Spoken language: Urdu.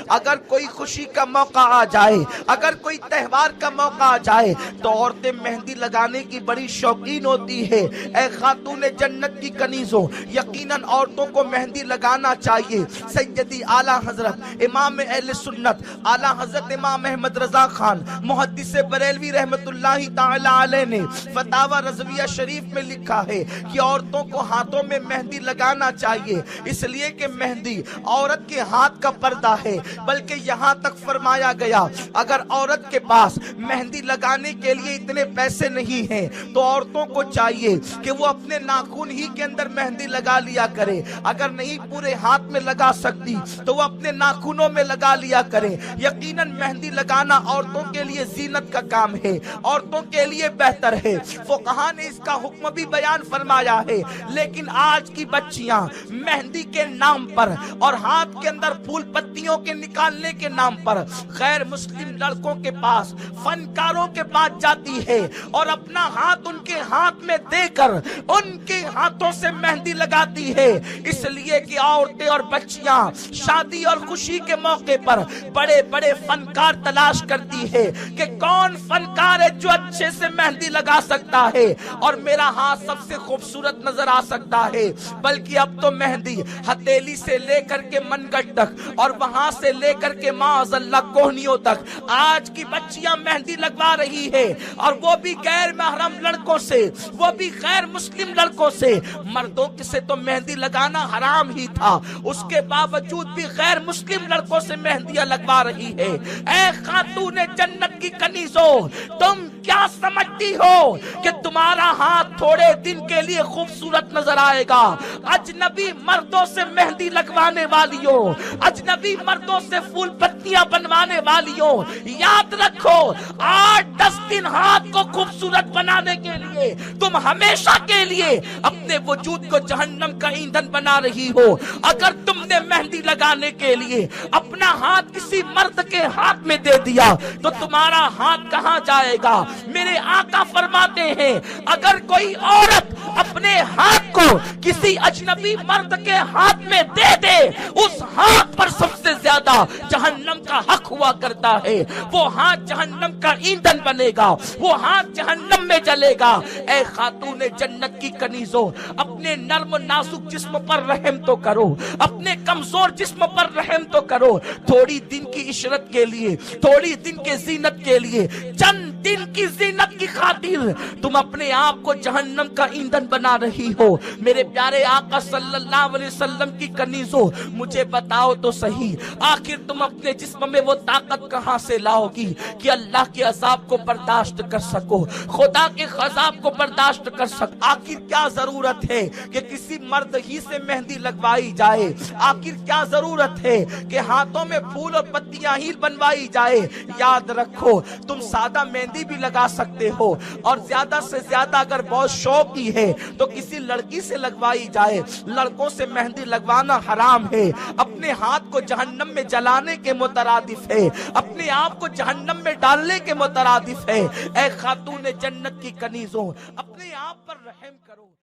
اگر کوئی خوشی کا موقع آ جائے، اگر کوئی تہوار کا موقع آ جائے تو عورتیں مہندی لگانے کی بڑی شوقین ہوتی ہے۔ اے خاتون جنت کی کنیزوں، یقیناً عورتوں کو مہندی لگانا چاہیے۔ سیدی اعلیٰ حضرت امام اہل سنت اعلیٰ حضرت امام احمد رضا خان محدث بریلوی رحمت اللہ تعالی علیہ نے فتاوی رضویہ شریف میں لکھا ہے کہ عورتوں کو ہاتھوں میں مہندی لگانا چاہیے، اس لیے کہ مہندی عورت کے ہاتھ کا پردہ ہے۔ بلکہ یہاں تک فرمایا گیا اگر عورت کے پاس مہندی لگانے کے لیے اتنے پیسے نہیں ہیں تو عورتوں کو چاہیے کہ وہ اپنے ناخن ہی کے اندر مہندی لگا لیا کرے۔ اگر نہیں پورے ہاتھ میں لگا سکتی تو وہ اپنے ناخنوں میں لگا لیا کرے۔ یقیناً مہندی لگانا عورتوں کے لیے زینت کا کام ہے، عورتوں کے لیے بہتر ہے۔ فقہا نے اس کا حکم بھی بیان فرمایا ہے، لیکن آج کی بچیاں مہندی کے نام پر اور ہاتھ کے اندر پھول پتیوں کے نکالنے کے نام پر غیر مسلم لڑکوں کے پاس، فنکاروں کے پاس جاتی ہے اور اپنا ہاتھ ان کے ہاتھ میں دے کر ان کے ہاتھوں سے مہندی لگاتی ہے، اس لیے کہ عورتیں اور بچیاں شادی اور خوشی کے موقع پر بڑے بڑے فنکار تلاش کرتی ہے کہ کون فنکار ہے جو اچھے سے مہندی لگا سکتا ہے اور میرا ہاتھ سب سے خوبصورت نظر آ سکتا ہے۔ بلکہ اب تو مہندی ہتھیلی سے لے کر کے منگٹ تک اور وہاں سے لے کر کے معاذ اللہ کوہنیوں تک آج کی بچیاں مہندی لگوا رہی ہے، اور وہ بھی غیر محرم لڑکوں سے، وہ بھی غیر مسلم لڑکوں سے۔ مردوں سے تو مہندی لگانا حرام ہی تھا، اس کے باوجود بھی غیر مسلم لڑکوں سے مہندیاں لگوا رہی ہے۔ اے خاتون جنت کی کنیزوں، تم کیا سمجھتی ہو کہ تمہارا ہاتھ تھوڑے دن کے لیے خوبصورت نظر آئے گا؟ اجنبی مردوں سے مہندی لگوانے والیوں، اجنبی مردوں سے پھول پتیاں بنوانے والیوں، یاد رکھو 8-10 دن ہاتھ کو خوبصورت بنانے کے لیے تم ہمیشہ کے لیے اپنے وجود کو جہنم کا ایندھن بنا رہی ہو۔ اگر تم نے مہندی لگانے کے لیے اپنا ہاتھ کسی مرد کے ہاتھ میں دے دیا تو تمہارا ہاتھ کہاں جائے گا؟ میرے آقا فرماتے ہیں اگر کوئی عورت اپنے ہاتھ کو کسی اجنبی مرد کے ہاتھ میں دے دے، اس ہاتھ پر سب سے زیادہ جہنم کا حق ہوا کرتا ہے۔ وہ ہاتھ جہنم کا ایندھن بنے گا، وہ ہاتھ جہنم میں جلے گا۔ اے خاتون جنت کی کنیزوں، اپنے نرم و نازک جسم پر رحم تو کرو، اپنے کمزور جسم پر رحم تو کرو۔ تھوڑی دن کی عشرت کے لیے، تھوڑی دن کے زینت کے لیے، چند دن کی زینت کی خاطر تم اپنے آپ کو جہنم کا ایندھن بنا رہی ہو۔ میرے پیارے آقا صلی اللہ علیہ وسلم کی کنیزوں، مجھے بتاؤ تو صحیح، آخر تم اپنے جسم میں وہ طاقت کہاں سے لاؤ گی کہ اللہ کے عذاب کو برداشت کر سکو، خدا کے عذاب کو برداشت کر سکو؟ آخر کیا ضرورت ہے کہ کسی مرد ہی سے مہندی لگوائی جائے؟ آخر کیا ضرورت ہے کہ ہاتھوں میں پھول اور پتیاں ہی بنوائی جائے؟ یاد رکھو تم سادہ مہندی بھی لگا سکتے ہو، اور زیادہ سے زیادہ اگر بہت شوق ہی ہے تو کسی لڑکی سے لگوائی جائے۔ لڑکوں سے مہندی لگوانا حرام ہے، اپنے ہاتھ کو جہنم میں جلانے کے مترادف ہے، اپنے آپ کو جہنم میں ڈالنے کے مترادف ہے۔ اے خاتون جنت کی کنیزوں، اپنے آپ پر رحم کرو۔